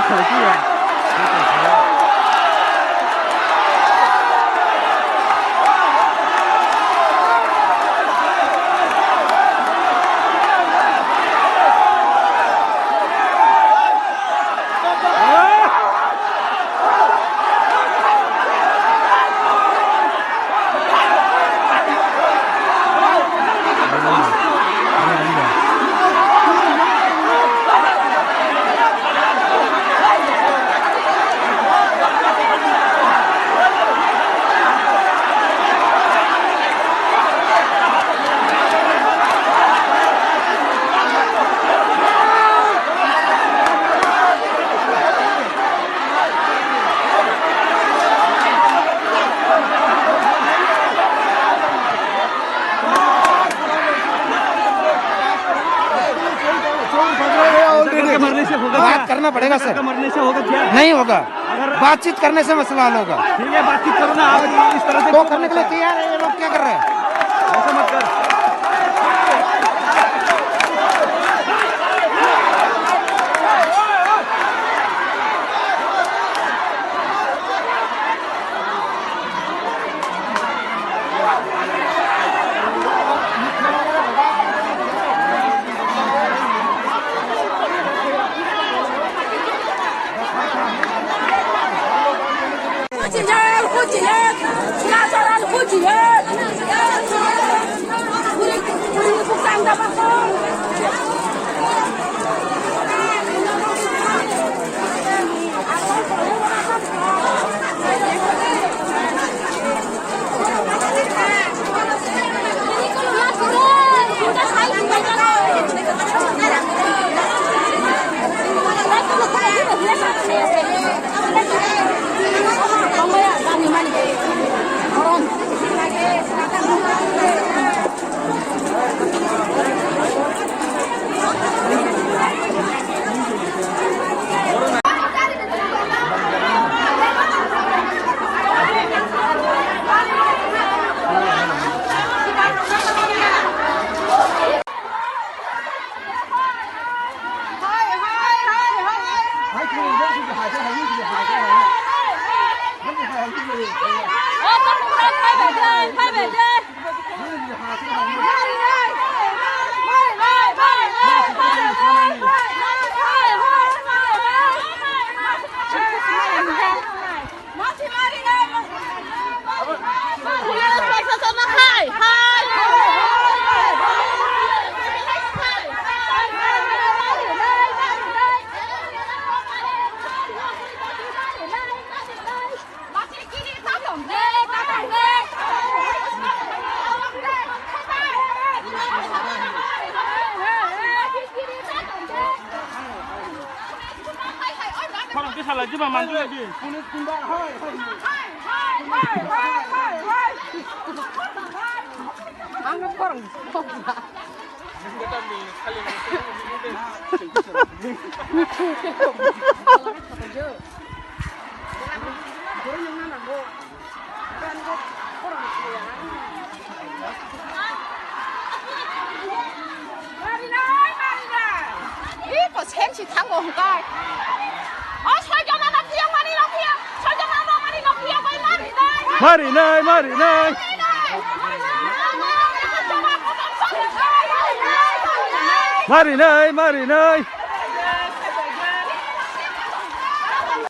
手机啊。बात करना पड़ेगा सर, मरने से होगा क्या? नहीं होगा, बातचीत करने से मसला हल होगा। ठीक है, बातचीत करो ना आप, इस तरह से तो करने के लिए तैयार है, ये लोग क्या कर रहे हैं? ऐसा मत कर। cái thằng là chứ mà màn cái gì? 이거 샘시 탄거 혼가? 설정하나 피어 많이 넣기야. 설정하나 많이 넣기야. Mari nơi, mari nơi. Mari nơi, mari nơi.